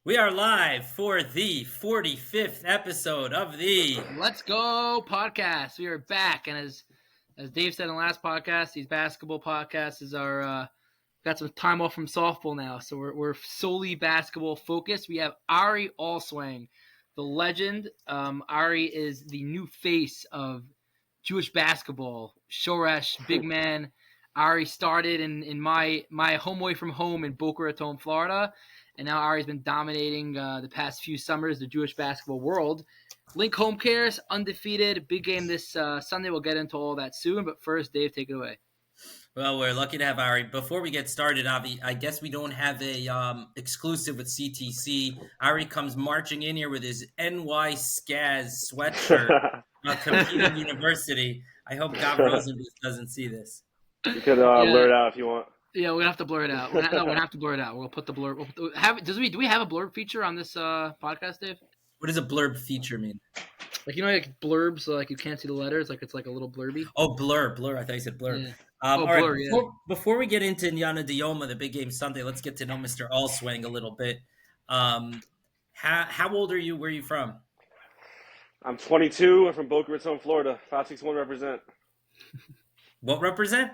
We are live for the 45th episode of the Let's Go podcast. We are back, and as Dave said in the last podcast, these basketball podcasts is our got some time off from softball now, so we're solely basketball focused. We have Ari Allswang, the legend. Ari is the new face of Jewish basketball. Shoresh, big man. Ari started in my home away from home in Boca Raton, Florida, and now Ari's been dominating the past few summers the Jewish basketball world. Link Homecare's undefeated. Big game this Sunday. We'll get into all that soon, but first, Dave, take it away. Well, we're lucky to have Ari. Before we get started, Avi, I guess we don't have a exclusive with CTC. Ari comes marching in here with his NY Scaz sweatshirt, competing university. I hope God Rosenbluth doesn't see this. You could blur it out if you want. Yeah, we're gonna have to blur it out. We're gonna have to blur it out. We'll put the blur. Do we have a blurb feature on this podcast, Dave? What does a blurb feature mean? Like, you know, like blurbs, so like you can't see the letters, like it's like a little blurby. Oh, blur. I thought you said blur. Yeah. All blur, right, before we get into Yana Dioma, the big game Sunday, let's get to know Mr. Allswang a little bit. How old are you? Where are you from? I'm 22. I'm from Boca Raton, Florida. 561 represent. What represent?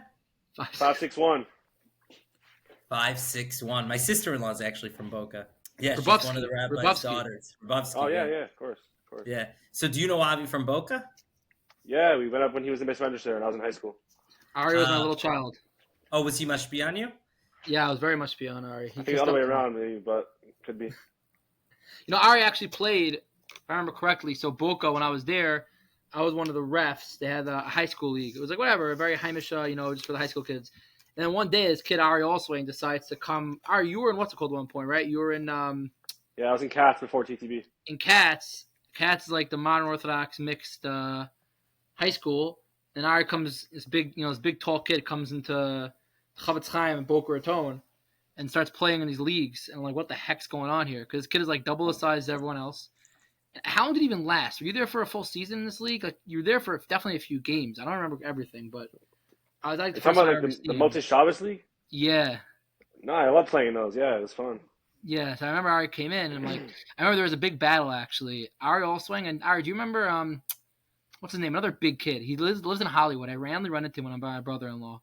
561. 561. My sister-in-law is actually from Boca. Yeah, she's Rabovsky. one of the rabbi's daughters. Rabovsky, Oh, yeah, of course. Yeah. So do you know Avi from Boca? Yeah, we went up when he was in base register and I was in high school. Ari was my little child. Oh, was he much beyond you? Yeah, I was very much beyond Ari. I think the other way around, maybe, but could be. You know, Ari actually played, if I remember correctly, so Boca, when I was there, I was one of the refs. They had a high school league. It was like, whatever, a very Heimish, just for the high school kids. And then one day, this kid, Ari Allswang, decides to come. Ari, you were in what's it called at one point, right? You were in... Yeah, I was in Cats before TTB. In Cats. Cats is like the modern Orthodox mixed high school. And Ari comes, this big tall kid comes into Chavetz Chaim in Boca Raton and starts playing in these leagues. And I'm like, what the heck's going on here? Because this kid is like double the size as everyone else. How long did it even last? Were you there for a full season in this league? Like, you were there for definitely a few games. I don't remember everything, but I was like the You're talking about like the multi-Shabbos league? Yeah. No, I love playing those. Yeah, it was fun. Yeah, so I remember Ari came in, and I'm like, I remember there was a big battle, actually. Ari Allswang, and Ari, do you remember, what's his name? Another big kid. He lives in Hollywood. I randomly run into him when I'm by my brother-in-law.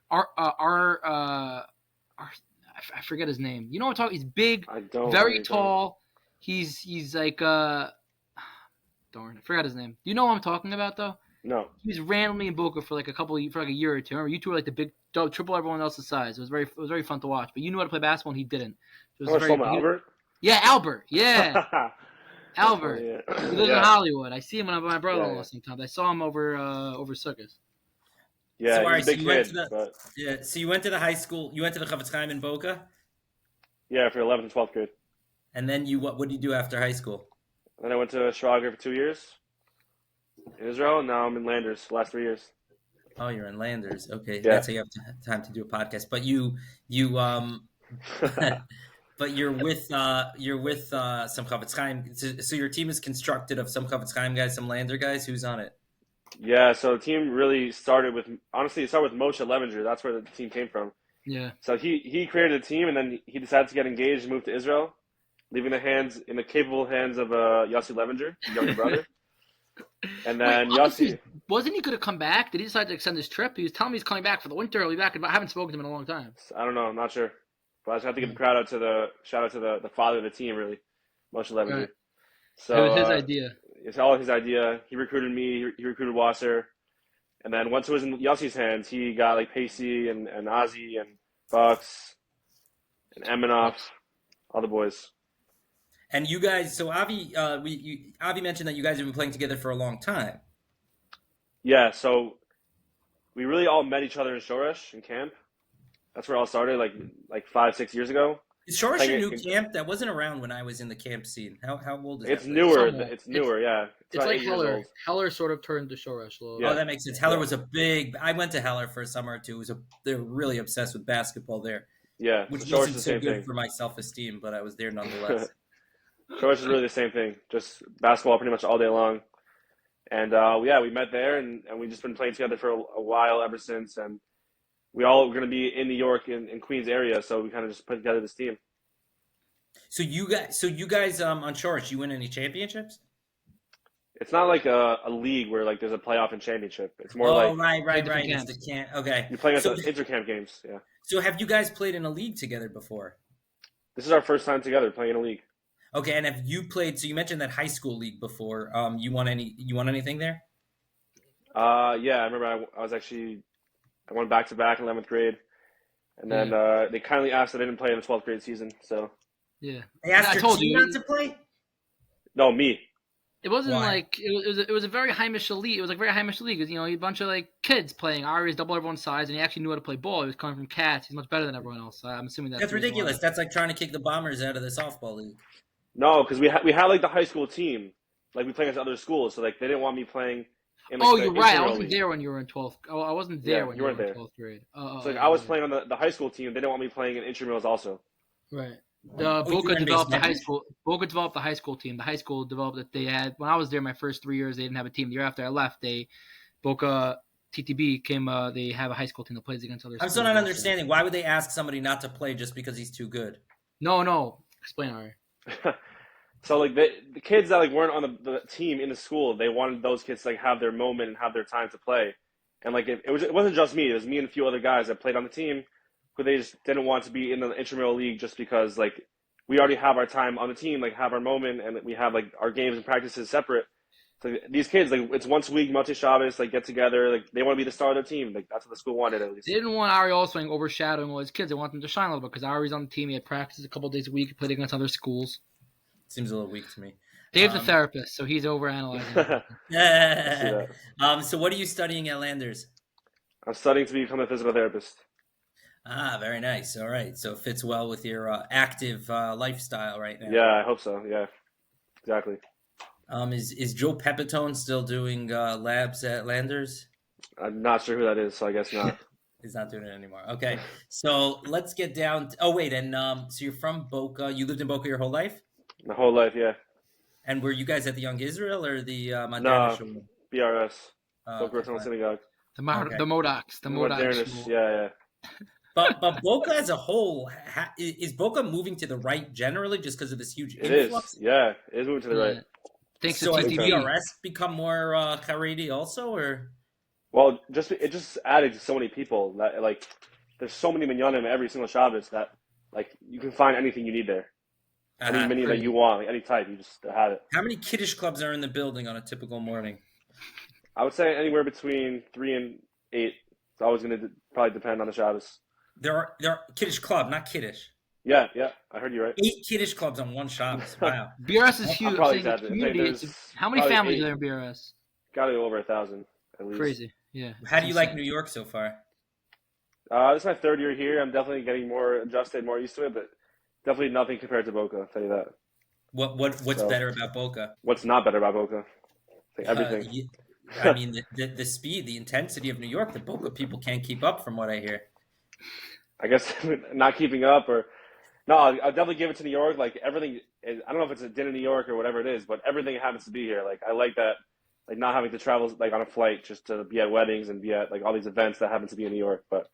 I forget his name. You know what I'm talking? He's big, very tall. He's like, darn, I forgot his name. Do you know what I'm talking about, though? No. He was randomly in Boca for like a year or two. Remember, you two were like the big, triple everyone else's size. It was very fun to watch. But you knew how to play basketball, and he didn't. It was Albert? Yeah, Albert. Yeah, Albert. Yeah. He lives in Hollywood. I see him when I'm with my brother-in-law sometimes. I saw him over Sukkot. Yeah, so, he's a big kid. So you went to the high school. You went to the Chavetz Chaim in Boca. Yeah, for 11th and 12th grade. And then what did you do after high school? Then I went to Shrager for 2 years in Israel, and now I'm in Landers the last 3 years. Oh, you're in Landers. Okay, Yeah. That's how you have time to do a podcast. But but you're with some Chavetz Chaim. So your team is constructed of some Chavetz Chaim guys, some Lander guys. Who's on it? Yeah, so the team really started with Moshe Levenger. That's where the team came from. Yeah. So he created a team, and then he decided to get engaged and move to Israel, leaving in the capable hands of Yossi Levenger, his younger brother. And then Yossi wasn't he going to come back? Did he decide to extend his trip? He was telling me he's coming back for the winter. He'll be back. I haven't spoken to him in a long time. I don't know. I'm not sure. But I just have to give a shout out to the father of the team, really, Moshe Levenger. Right. So it was his idea. It's all his idea. He recruited me. He recruited Wasser. And then once it was in Yossi's hands, he got like Pacey and Ozzy and Bucks and Eminoff, all the boys. And you guys, so Avi mentioned that you guys have been playing together for a long time. Yeah, so we really all met each other in Shoresh in camp. That's where it all started, like 5-6 years ago. Is Shoresh a new camp? That wasn't around when I was in the camp scene. How old is it? It's newer. It's newer, yeah. It's like Heller. Heller sort of turned to Shoresh a little. Yeah. Oh, that makes sense. Heller was a big. I went to Heller for a summer or two. They're really obsessed with basketball there. Yeah, which so wasn't so good for my self-esteem, but I was there nonetheless. Shoresh is really the same thing. Just basketball pretty much all day long. And we met there, and we've just been playing together for a while ever since. And we all were going to be in New York in Queens area, so we kind of just put together this team. So you guys on shorts, you win any championships? It's not like a league where like there's a playoff and championship. It's more Oh, like right, Play right, different right. It's the camps. can. Okay. you're playing at So the intercamp games. Yeah, so have you guys played in a league together before? this is our first time together playing in a league. Okay, and have you played? So you mentioned that high school league before. You won anything there? Yeah, I remember I went back to back in 11th grade, and then Yeah. they kindly asked that I didn't play in the 12th grade season. So Yeah. They asked I your told team you. not to play. no, me. It wasn't Why? like it was a very Heimish elite. It was like very Heimish league. It was, a bunch of like kids playing. Ari's double everyone's size, and he actually knew how to play ball. He was coming from Cats. He's much better than everyone else. So I'm assuming that's That's the reason why. ridiculous. That's like trying to kick the Bombers out of the softball league. No, because we had like the high school team, like we played against other schools, so like they didn't want me playing in like Oh, the you're right. I intramural wasn't league. there when you were in 12th. Oh, I wasn't there Yeah, when you you were weren't in there. 12th grade. So like I was playing on the high school team. They didn't want me playing in intramurals also. Right. Oh, you Boca were in base developed the high members? school. Boca developed the high school team. The high school developed that they had when I was there. My first 3 years, they didn't have a team. The year after I left, Boca TTB came. They have a high school team that plays against other I'm schools. still not also. understanding. Why would they ask somebody not to play just because he's too good? No. Explain, Ari. So like the kids that like weren't on the team in the school, they wanted those kids to like have their moment and have their time to play. And like it wasn't just me. It was me and a few other guys that played on the team who they just didn't want to be in the intramural league just because like we already have our time on the team, like have our moment, and we have like our games and practices separate. So these kids, like it's once a week, Motzei Shabbos, like get together, like they want to be the star of their team. Like that's what the school wanted at least. They didn't want Ari Allswang overshadowing all his kids. They want them to shine a little bit because Ari's on the team. He had practices a couple days a week. He played against other schools. Seems a little weak to me. Dave's a therapist, so he's overanalyzing. So what are you studying at Landers? I'm studying to become a physical therapist. Ah, very nice. All right. So it fits well with your active lifestyle right now. Yeah, I hope so. Yeah, exactly. Is Joe Pepitone still doing labs at Landers? I'm not sure who that is, so I guess not. He's not doing it anymore. Okay. So let's get down. Oh, wait. And so you're from Boca. You lived in Boca your whole life? My whole life, yeah. And were you guys at the Young Israel or the No, Montana Show? BRS. Oh, Boca Raton fine. Synagogue. The Modocs. The Modernish, Modocs. yeah. But Boca as a whole, is Boca moving to the right generally just because of this huge It influx? is. Yeah, it is moving to the right. Thanks So to has TTB. BRS become more Haredi also, or? Well, it just added to so many people that like there's so many minyanim every single Shabbos that like you can find anything you need there. Any mini that you want, like any type, you just have it. How many Kiddush clubs are in the building on a typical morning? I would say anywhere between 3 and 8. It's always going to probably depend on the Shabbos. There are Kiddush club, not Kiddush. Yeah, I heard you right. 8 Kiddush clubs on one Shabbos. Wow. BRS is huge. I'm probably I'm saying the exaggerating. community, There's how many probably families 8. are there in BRS? Got to go over 1,000 at least. Crazy. Yeah. How do you like New York so far? This is my 3rd year here. I'm definitely getting more adjusted, more used to it, but definitely nothing compared to Boca. I'll tell you that. What's better about Boca? What's not better about Boca? Like everything. I mean, the speed, the intensity of New York, the Boca people can't keep up from what I hear. I guess not keeping up or no, I'll definitely give it to New York. Like everything, I don't know if it's a din in New York or whatever it is, but everything happens to be here. Like I like that, like not having to travel like on a flight just to be at weddings and be at like all these events that happen to be in New York. But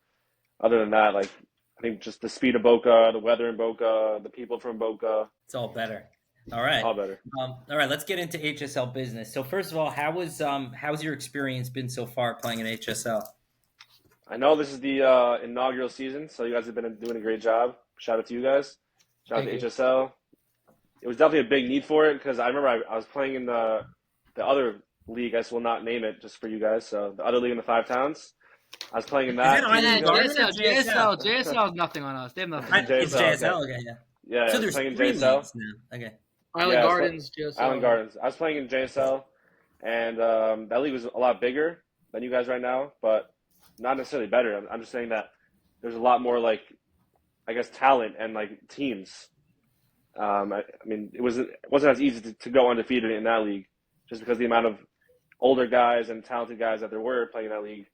other than that, like I think just the speed of Boca, the weather in Boca, the people from Boca, It's all better. All right. all better. All right, let's get into HSL business. So first of all, how's your experience been so far playing in HSL? I know this is the inaugural season, so you guys have been doing a great job. Shout out to you guys. Shout out to HSL. It was definitely a big need for it because I remember I was playing in the other league. I just will not name it just for you guys. So the other league in the 5 towns. I was playing in that. JSL is nothing on us. They have nothing. It's JSL, okay, yeah. Yeah, So I was there's playing in 3 JSL. leagues now. Okay. Island Gardens, JSL. Island Gardens. I was playing in JSL, and that league was a lot bigger than you guys right now, but not necessarily better. I'm just saying that there's a lot more like, I guess, talent and like teams. I mean, it wasn't as easy to go undefeated in that league, just because of the amount of older guys and talented guys that there were playing in that league.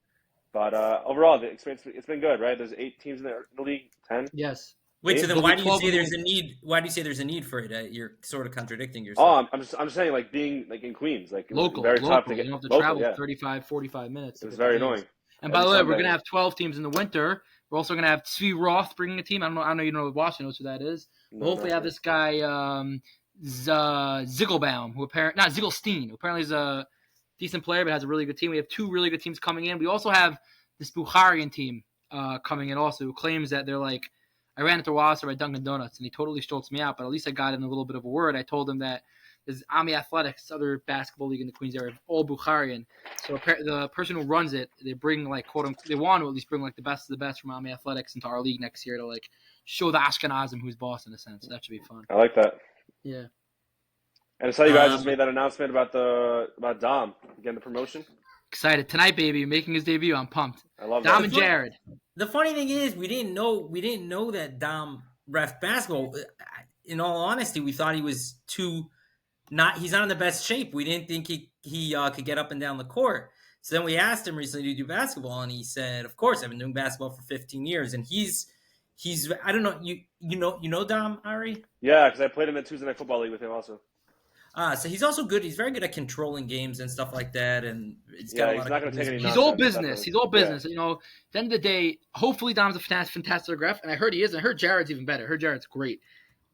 But overall, the experience it's been good, right? There's 8 teams in the league, 10. Yes. Wait, so then why do you say there's a a need? Why do you say there's a need for it? You're sort of contradicting yourself. Oh, I'm just saying like being like in Queens, like local, very tough to you get. don't have to local, travel yeah. 35, 45 minutes. It was very annoying. And by the way, Sunday. we're gonna have 12 teams in the winter. We're also gonna have Tzvi Roth bringing a team. I don't know you know Washington knows who that is. We'll No, hopefully not have sure. this guy Ziegelbaum, not Ziegelstein, who apparently is a decent player but has a really good team. We have two really good teams coming in. We also have this Bukharian team coming in also, who claims that they're like, I ran into Wasser at Dunkin' Donuts and he totally stolts me out, but at least I got in a little bit of a word. I told him that there's Ami Athletics, other basketball league in the Queens area, all Bukharian. So the person who runs it, they bring like they want to at least bring like the best of the best from Ami Athletics into our league next year to like show the Ashkenazim who's boss in a sense. That should be fun. I like that. Yeah. And I saw you guys just Um, made that announcement about Dom getting the promotion. Excited tonight, baby, making his debut. I'm pumped. I love Dom that. and Jared. the funny thing is, we didn't know that Dom ref basketball. In all honesty, we thought he was he's not in the best shape. We didn't think he could get up and down the court. So then we asked him recently to do basketball, and he said, "Of course, I've been doing basketball for 15 years." And he's I don't know, you know Dom, Ari? Yeah, because I played in the Tuesday Night Football League with him also. So he's also good. He's very good at controlling games and stuff like that, and he's got Yeah, a he's lot not of going to take any He's nonsense. all business. Definitely. He's all business. You know, at the end of the day, hopefully Dom's a fantastic ref, and I heard he is. I heard Jared's even better. I heard Jared's great.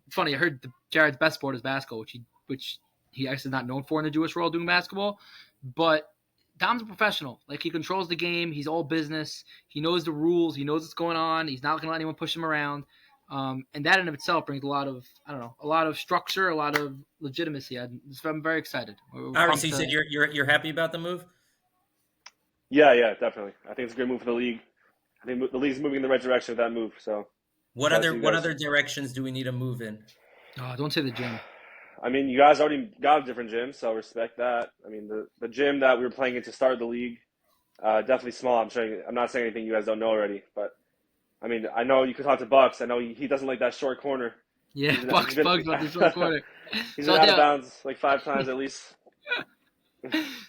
It's funny. I heard Jared's best sport is basketball, which he actually is not known for in the Jewish world doing basketball. But Dom's a professional. Like, he controls the game. He's all business. He knows the rules. He knows what's going on. He's not going to let anyone push him around. And that in of itself brings a lot of structure, a lot of legitimacy. I'm very excited. Ari, so you said you're happy about the move? Yeah, definitely. I think it's a good move for the league. I think the league's moving in the right direction with that move. So, What shout out to you guys. other directions do we need to move in? Oh, don't say the gym. I mean, you guys already got a different gym, so respect that. I mean, the gym that we were playing in to start the league, definitely small. I'm not saying anything you guys don't know already, but I mean, I know you could talk to Bucks. I know he doesn't like that short corner. Yeah, Bugs about the short corner. He's So, been out yeah. of bounds like 5 times at least.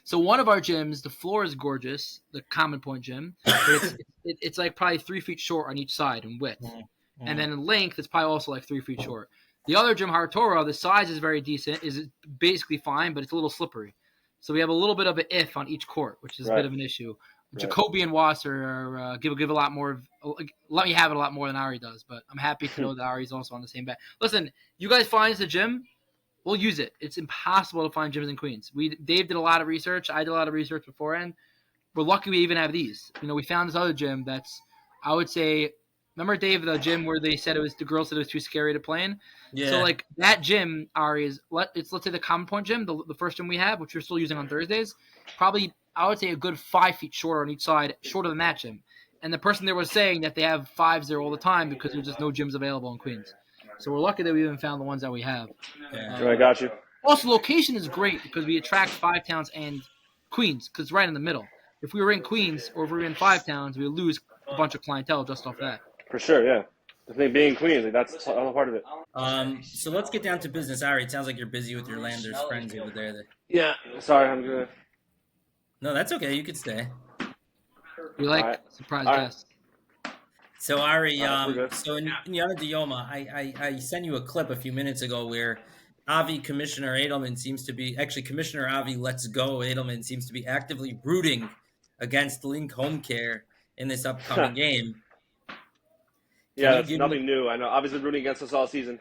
So one of our gyms, the floor is gorgeous, the Common Point gym, but it's like probably 3 feet short on each side in width, and then in length it's probably also like 3 feet short. The other gym, Hartoro, the size is very decent, is basically fine, but it's a little slippery. So we have a little bit of an if on each court, which is a bit of an issue. Right. Jacoby and Wasser are, give a lot more. Let me have it a lot more than Ari does, but I'm happy to know that Ari's also on the same bat. Listen, you guys find us a gym, we'll use it. It's impossible to find gyms in Queens. Dave did a lot of research. I did a lot of research beforehand. We're lucky we even have these. You know, we found this other gym that's, I would say, remember, Dave, the gym where they said the girls said it was too scary to play in? Yeah. So, like, that gym, Ari, let's say the Common Point gym, the first gym we have, which we're still using on Thursdays, probably, I would say, a good 5 feet shorter on each side, shorter than that gym. And the person there was saying that they have fives there all the time because there's just no gyms available in Queens. So we're lucky that we even found the ones that we have. Yeah. I got you. Also, location is great because we attract Five Towns and Queens because it's right in the middle. If we were in Queens or if we were in Five Towns, we would lose a bunch of clientele just off that. For sure, yeah. The thing being Queens, like that's all part of it. So let's get down to business. Ari, it sounds like you're busy with your Landers friends over there. Yeah. Sorry, I'm gonna. No, that's okay. You could stay. We like All right. surprise All right. guests. So Ari, we're good. so in Yana Dioma, I sent you a clip a few minutes ago where Commissioner Edelman seems to be Commissioner Avi Let's Go Edelman seems to be actively rooting against Link Homecare in this upcoming game. Yeah, that's nothing new. I know. Obviously, rooting against us all season.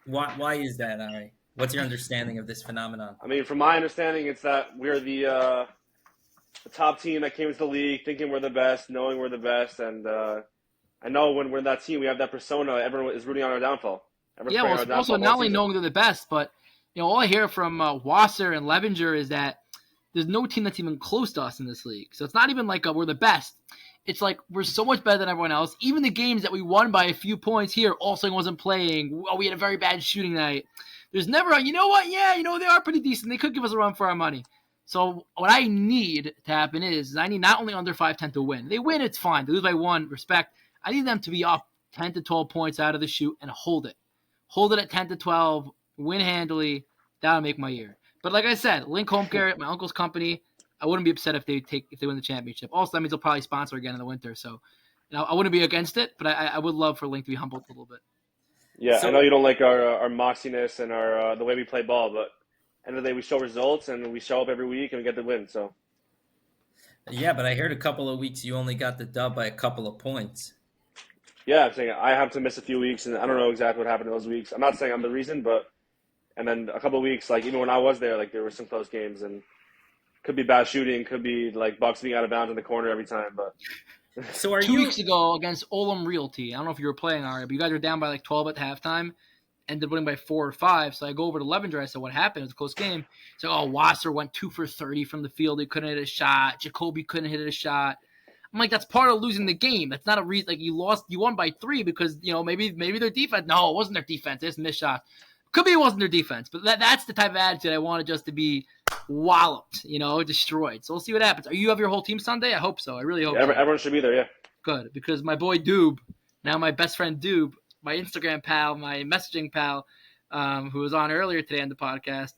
Why is that, Ari? What's your understanding of this phenomenon? I mean, from my understanding, it's that we're the top team that came into the league, thinking we're the best, knowing we're the best, and I know when we're in that team, we have that persona. Everyone is rooting on our downfall. Yeah, well, it's also not only knowing they're the best, but all I hear from Wasser and Levinger is that there's no team that's even close to us in this league. So it's not even like we're the best. It's like we're so much better than everyone else. Even the games that we won by a few points here, Allswang wasn't playing. We had a very bad shooting night. There's never you know what? Yeah, they are pretty decent. They could give us a run for our money. So what I need to happen is I need not only under 5-10 to win. They win, it's fine. They lose by 1, respect. I need them to be up 10 to 12 points out of the shoot and hold it. Hold it at 10 to 12, win handily. That'll make my year. But like I said, Link Homecare, my uncle's company, I wouldn't be upset if they win the championship. Also, that means they'll probably sponsor again in the winter. So, I wouldn't be against it, but I would love for Link to be humbled a little bit. Yeah, So- I know you don't like our moxiness and our the way we play ball, but end of the day, we show results and we show up every week and we get the win. So, Yeah, but I heard a couple of weeks you only got the dub by a couple of points. Yeah, I'm saying I have to miss a few weeks, and I don't know exactly what happened in those weeks. I'm not saying I'm the reason, but and then a couple of weeks, like even when I was there, like there were some close games, and could be bad shooting, could be like Bucks being out of bounds in the corner every time. But So are 2 weeks you? ago against Olam Realty, I don't know if you were playing already, but you guys were down by like 12 at halftime, ended up winning by 4 or 5. So I go over to Levenger. I said, "What happened? It was a close game." He's like, "Oh, Wasser went 2 for 30 from the field. He couldn't hit a shot. Jacoby couldn't hit a shot." I'm like, that's part of losing the game. That's not a reason. Like you lost, you won by 3 because maybe their defense. No, it wasn't their defense. They just missed shots. Could be it wasn't their defense, but that's the type of attitude I wanted just to be walloped, destroyed. So we'll see what happens. Are you have your whole team Sunday? I hope so. I really hope yeah, so. everyone should be there. Yeah. Good, because my boy Doob, now my best friend Doob, my Instagram pal, my messaging pal, who was on earlier today on the podcast,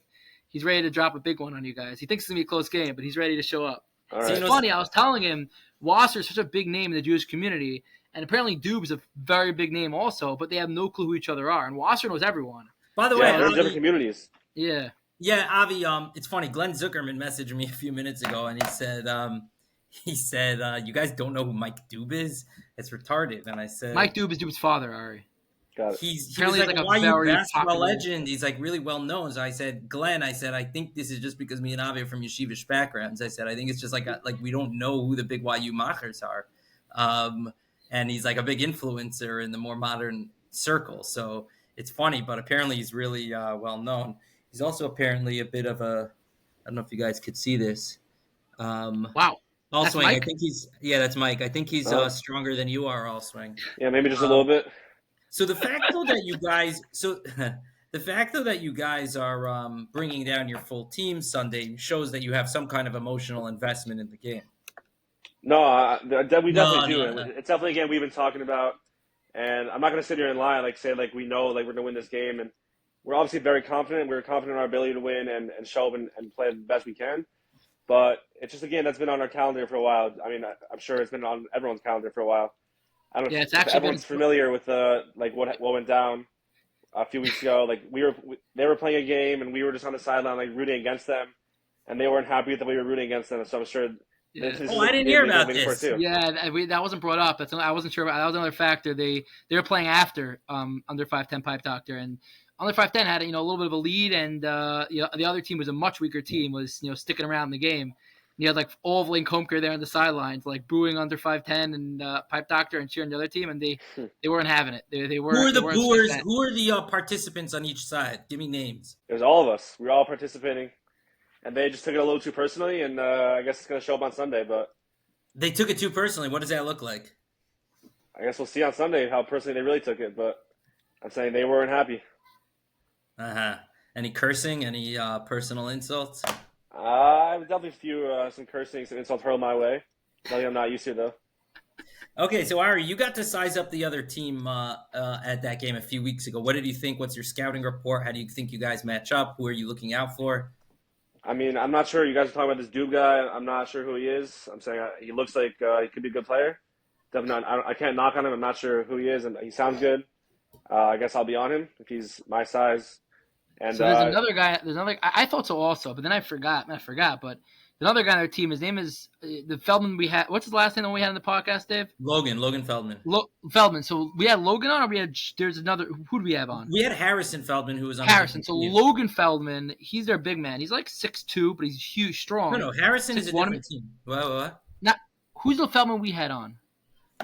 he's ready to drop a big one on you guys. He thinks it's going to be a close game, but he's ready to show up. All It's right. funny, I was telling him Wasser is such a big name in the Jewish community, and apparently Doob is a very big name also, but they have no clue who each other are, and Wasser knows everyone. By the Yeah, way, they're in different Avi, communities. Yeah. yeah, Avi. It's funny. Glenn Zuckerman messaged me a few minutes ago, and he said, "You guys don't know who Mike Dube is? It's retarded." And I said, Mike Doob is Doob's father, Ari. Got it. he was Apparently like, he's like a "Why you very basketball popular. legend?" He's like really well known. So I said, "Glenn," I said, "I think this is just because me and Avi are from yeshivish backgrounds." I said, "I think it's just like we don't know who the big YU machers are," and he's like a big influencer in the more modern circle. So it's funny, but apparently he's really well known. He's also apparently a bit of a. I don't know if you guys could see this. Wow. That's Allswang, I Mike? think that's Mike. I think he's Oh, stronger than you are, Allswang. yeah, maybe just a little Um, bit. so the fact though that you guys, so the fact though that you guys are bringing down your full team Sunday shows that you have some kind of emotional investment in the game. No, we definitely No, do, no, and no. it's definitely a game we've been talking about. And I'm not going to sit here and lie, like say like we know like we're going to win this game, and we're obviously very confident. We're confident in our ability to win and show up and play the best we can. But it's just a game that's been on our calendar for a while. I mean, I'm sure it's been on everyone's calendar for a while. I don't know Yeah, it's if actually been. everyone's familiar with like what went down a few weeks ago. Like they were playing a game, and we were just on the sideline like rooting against them, and they weren't happy that we were rooting against them. So I'm sure Yeah. this is Oh, a I didn't game hear they've been about waiting for this. too. Yeah, that wasn't brought up. I wasn't sure about. That was another factor. They were playing after under 5'10" Pipe Doctor, and under 5'10" had a little bit of a lead, and the other team was a much weaker team, was sticking around in the game. And you had like all of Link Homecare there on the sidelines, like booing under 5'10" and Pipe Doctor and cheering the other team, and they weren't having it. They Who are weren't. They the weren't sweet booers? that. Who are the participants on each side? Give me names. It was all of us. We were all participating, and they just took it a little too personally. And I guess it's going to show up on Sunday, but They took it too personally. What does that look like? I guess we'll see on Sunday how personally they really took it. But I'm saying they weren't happy. Uh-huh. Any cursing? Any personal insults? Definitely a few some cursing, some insults hurled my way. Nothing I'm not used to though. Okay, so Ari, you got to size up the other team at that game a few weeks ago. What did you think? What's your scouting report? How do you think you guys match up? Who are you looking out for? I mean, I'm not sure. You guys are talking about this Dube guy. I'm not sure who he is. I'm saying he looks like he could be a good player. Definitely not. I can't knock on him. I'm not sure who he is, and he sounds good. I guess I'll be on him if he's my size. And So there's another guy. There's another. I thought so also, but then I forgot. But another guy on their team. His name is the Feldman we had. What's his last name that we had on the podcast, Dave? Logan Feldman. Feldman. So we had Logan on, or we had. There's another. Who do we have on? We had Harrison Feldman, who was on Harrison. So the team. Logan Feldman. He's their big man. He's like 6'2", but he's huge, strong. No, Harrison is a 6'1". different team. What? Not who's the Feldman we had on?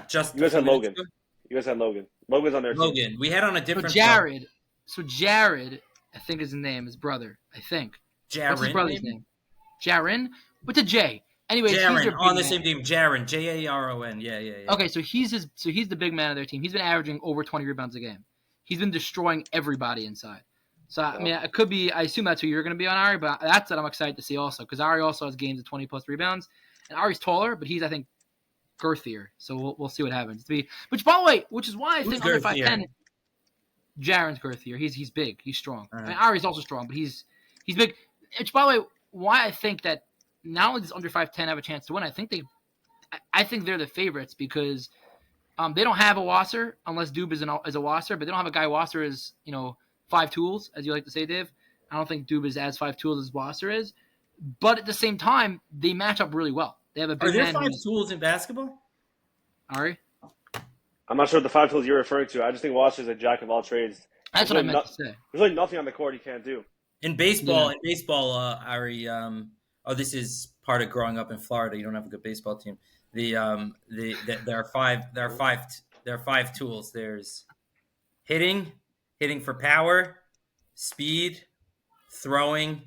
Just you guys a few had minutes Logan. ago? You guys had Logan. Logan's on their team. Logan. We had on a So different Jared. So Jared, I think is his name, his brother. I think. Jaron, What's his brother's maybe? name? Jaron with a J. Anyways, he's their Jaron big on the man. same team. Jaron, Jaron. Yeah. Okay, so he's the big man of their team. He's been averaging over 20 rebounds a game. He's been destroying everybody inside. So I mean, it could be. I assume that's who you're going to be on, Ari. But that's what I'm excited to see also, because Ari also has games of 20 plus rebounds, and Ari's taller, but he's I think girthier. So we'll see what happens. Which by the way, which is why I Who's think under girthier? 5'10", Jaron's girthier. He's big. He's strong. Uh-huh. I mean, Ari's also strong, but he's big. Which by the way, why I think that not only does under 5'10" have a chance to win, I think they're the favorites because they don't have a Wasser unless Dube is a Wasser, but they don't have a guy Wasser as 5 tools, as you like to say, Dave. I don't think Dube is as 5 tools as Wasser is, but at the same time, they match up really well. They have a Are big there man. five tools in basketball? Ari? I'm not sure what the 5 tools you're referring to. I just think Wasser's a jack of all trades. That's what I meant to say. There's really nothing on the court he can't do. In baseball, Ari, this is part of growing up in Florida. You don't have a good baseball team. There are five tools. There's hitting for power, speed, throwing,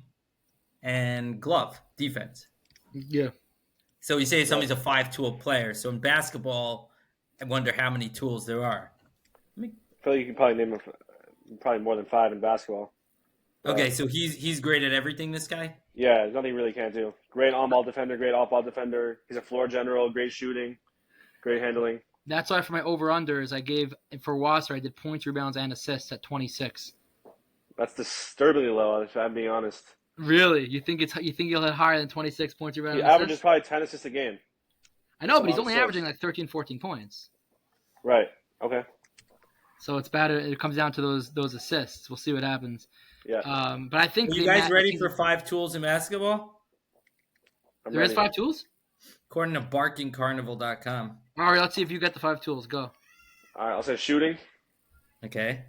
and glove defense. Yeah. So you say somebody's a 5-tool player. So in basketball, I wonder how many tools there are. I feel like you can probably name probably more than 5 in basketball. Okay, so he's great at everything, this guy? Yeah, there's nothing he really can't do. Great on-ball defender, great off-ball defender. He's a floor general, great shooting, great handling. That's why for my over-unders, I gave, for Wasser, I did points, rebounds, and assists at 26. That's disturbingly low, if I'm being honest. Really? You think he'll hit higher than 26 points, rebounds, He and assists? averages probably 10 assists a game. I know, but he's only averaging like 13, 14 points. Right. Okay. So it's better. It comes down to those assists. We'll see what happens. Yeah. But I think Are you guys ready for 5 tools in basketball? There is 5 tools? According to barkingcarnival.com. All right, let's see if you got the 5 tools. Go. All right, I'll say shooting. Okay.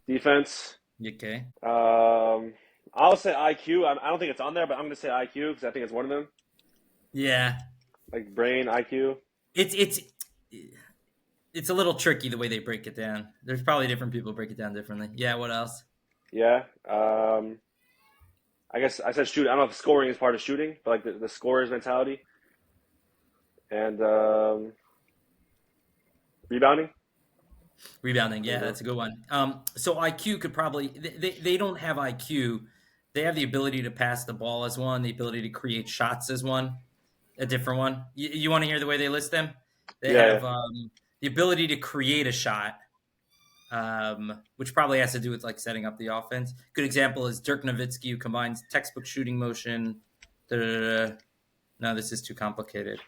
Defense. Okay. I'll say IQ. I don't think it's on there, but I'm going to say IQ because I think it's one of them. Yeah. Like brain, IQ. It's a little tricky the way they break it down. There's probably different people break it down differently. Yeah, what else? Yeah. I guess I said shooting. I don't know if scoring is part of shooting, but like the scorer's mentality. And rebounding. Rebounding, yeah, that's a good one. So IQ could probably they don't have IQ. They have the ability to pass the ball as one, the ability to create shots as one, a different one. You want to hear the way they list them? They have the ability to create a shot, which probably has to do with like setting up the offense. Good example is Dirk Nowitzki, who combines textbook shooting motion. No, this is too complicated.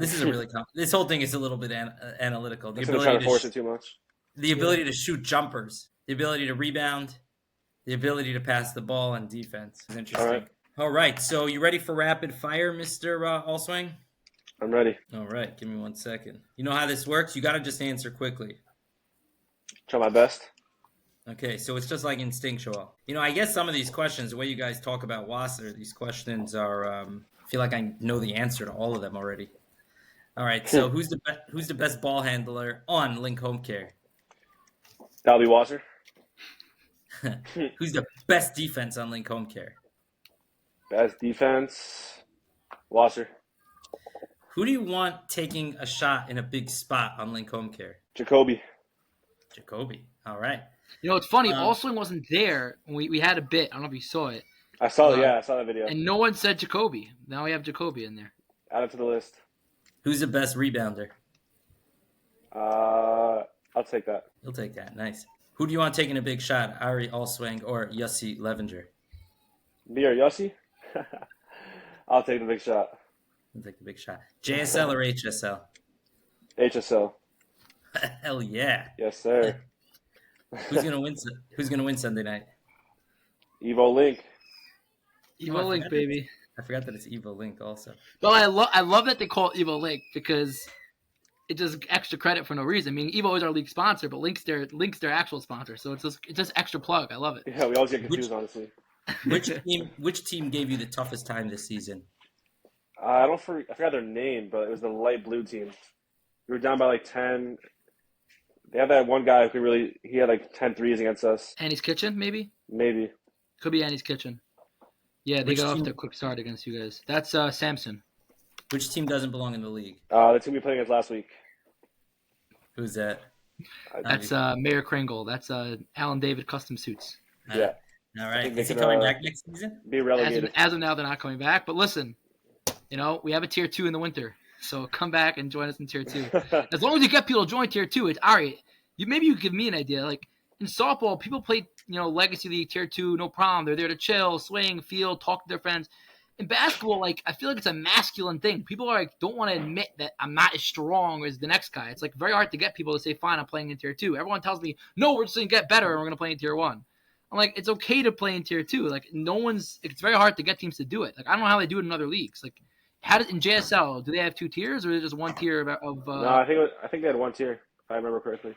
This is a really this whole thing is a little bit analytical. The ability to force it too much. The ability to shoot jumpers, the ability to rebound, the ability to pass the ball, and defense is interesting. All right. So you ready for rapid fire, Mr. Allswang? I'm ready. All right. Give me 1 second. You know how this works? You got to just answer quickly. Try my best. Okay. So it's just like instinctual. I guess some of these questions, the way you guys talk about Wasser, these questions are. I feel like I know the answer to all of them already. All right. So who's the best ball handler on Link Homecare? That'll be Wasser. Who's the best defense on Link Homecare? Best defense, Wasser. Who do you want taking a shot in a big spot on Link Homecare? Jacoby. All right. It's funny. Allswang wasn't there when we had a bit. I don't know if you saw it. I saw that video. And no one said Jacoby. Now we have Jacoby in there. Add it to the list. Who's the best rebounder? I'll take that. You'll take that. Nice. Who do you want taking a big shot? Ari Allswang or Yossi Levenger? Me or Yossi? I'll take the big shot. I'll take the big shot. JSL or HSL? HSL. Hell yeah. Yes, sir. Who's gonna win Sunday night? Evo Link. Evo Link, baby. I forgot that it's Evo Link also. Well, I love that they call it Evo Link because it does extra credit for no reason. I mean, Evo is our league sponsor, but Link's their actual sponsor, so it's just extra plug. I love it. Yeah, we always get confused, honestly. Which team gave you the toughest time this season? I forgot their name, but it was the light blue team. We were down by like 10. They had that one guy he had like 10 threes against us. Annie's Kitchen, maybe? Maybe. Could be Annie's Kitchen. Yeah, they got off to a quick start against you guys. That's Samson. Which team doesn't belong in the league? The team we played against last week. Who's that? That's Mayor Kringle. That's Alan David Custom Suits. Yeah. All right. Is he coming back next season? Be relegated. As of now, they're not coming back. But listen, we have a tier 2 in the winter. So come back and join us in tier 2. As long as you get people to join tier 2, it's all right. Maybe you give me an idea. Like in softball, people play, Legacy League tier 2, no problem. They're there to chill, swing, field, talk to their friends. In basketball, I feel like it's a masculine thing. People don't want to admit that I'm not as strong as the next guy. It's very hard to get people to say, fine, I'm playing in tier 2. Everyone tells me, no, we're just going to get better and we're going to play in tier 1. I'm like, it's okay to play in tier 2. It's very hard to get teams to do it. I don't know how they do it in other leagues. In JSL, do they have 2 tiers or is it just 1 tier of No, I think they had 1 tier. if I remember correctly.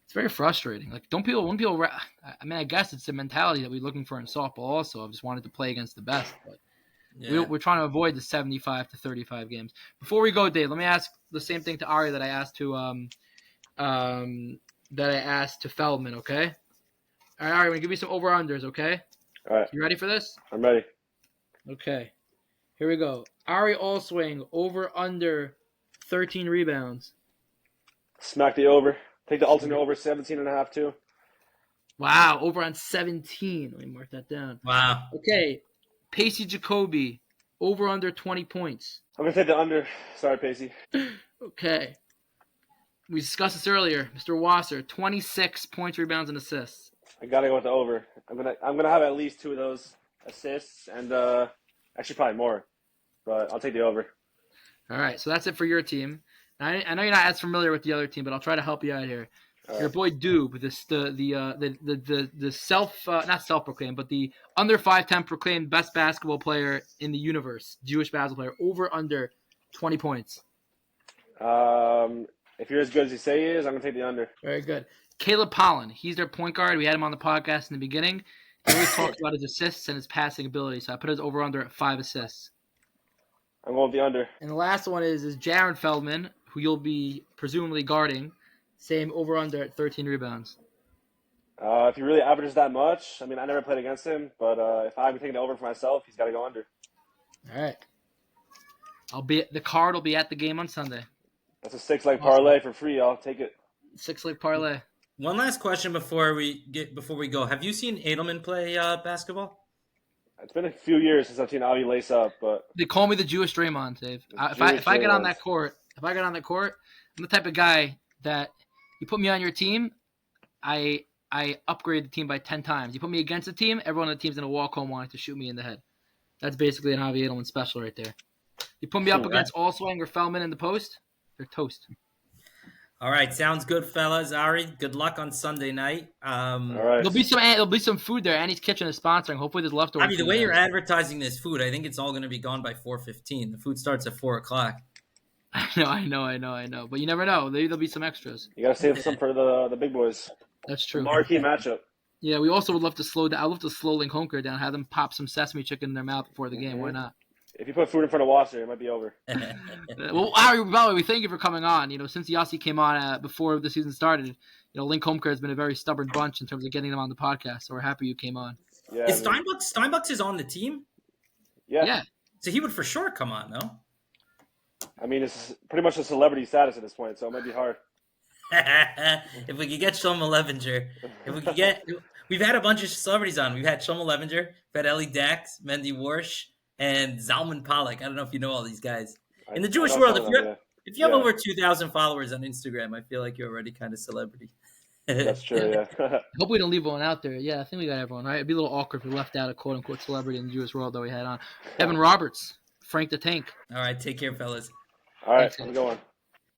It's very frustrating. Like, when people, I mean, I guess it's the mentality that we're looking for in softball also. I just wanted to play against the best, but we're trying to avoid the 75 to 35 games. Before we go, Dave, let me ask the same thing to Ari that I asked to Feldman, okay? All right, Ari, I'm going to give you some over-unders, okay? All right. You ready for this? I'm ready. Okay. Here we go. Ari Allswang, over-under 13 rebounds. Smack the over. Take the alternate over 17.5 too. Wow, over on 17. Let me mark that down. Wow. Okay. Pacey Jacoby, over under 20 points. I'm going to take the under. Sorry, Pacey. Okay. We discussed this earlier. Mr. Wasser, 26 points, rebounds, and assists. I got to go with the over. I'm gonna have at least 2 of those assists and actually probably more. But I'll take the over. All right, so that's it for your team. I know you're not as familiar with the other team, but I'll try to help you out here. Your boy Doob, the not self-proclaimed, but the under 5'10" proclaimed best basketball player in the universe, Jewish basketball player, over under 20 points. If you're as good as you say he is, I'm gonna take the under. Very good. Caleb Pollen, he's their point guard. We had him on the podcast in the beginning. He always talks about his assists and his passing ability, so I put his over under at 5 assists. I'm going with the under. And the last one is Jaron Feldman, who you'll be presumably guarding. Same over under at 13 rebounds. If he really averages that much, I mean, I never played against him, but if I'm taking the over for myself, he's got to go under. All right. The card will be at the game on Sunday. That's a 6-leg parlay for free. I'll take it. 6-leg parlay. One last question before we go. Have you seen Edelman play basketball? It's been a few years since I've seen Avi lace up, but they call me the Jewish Draymond, Dave. If I get on that court, I'm the type of guy that you put me on your team, I upgrade the team by 10 times. You put me against a team, everyone on the team's gonna walk home wanting to shoot me in the head. That's basically an Avi Edelman special right there. You put me up against Allswang or Feldman in the post, they're toast. All right, sounds good, fellas. Ari, good luck on Sunday night. all right. There'll be some food there. Annie's Kitchen is sponsoring. Hopefully, there's leftovers. I mean, the way you're advertising this food, I think it's all going to be gone by 4:15. The food starts at 4:00. I know. But you never know. Maybe there'll be some extras. You got to save some for the big boys. That's true. The marquee matchup. Yeah, we also would love to slow down. I love to slow link Homecare down, have them pop some sesame chicken in their mouth before the game. Why not? If you put food in front of Wasser, it might be over. Well, Ari, by the way, we thank you for coming on. Since Yossi came on before the season started, Link Homecare has been a very stubborn bunch in terms of getting them on the podcast. So we're happy you came on. Yeah. Is Steinbucks is on the team? Yeah. So he would for sure come on, no? I mean, it's pretty much a celebrity status at this point, so it might be hard. If we could get Shlomo Levinger, we've had a bunch of celebrities on. We've had Shlomo Levinger, we've had Ellie Dax, Mendy Warsh, and Zalman Pollack. I don't know if you know all these guys. In the Jewish world, if you have over 2,000 followers on Instagram, I feel like you're already kind of celebrity. That's true, yeah. Hope we don't leave one out there. Yeah, I think we got everyone, right? It'd be a little awkward if we left out a quote-unquote celebrity in the Jewish world that we had on. Evan Roberts, Frank the Tank. All right, take care, fellas. All right, Thanks, have a good one.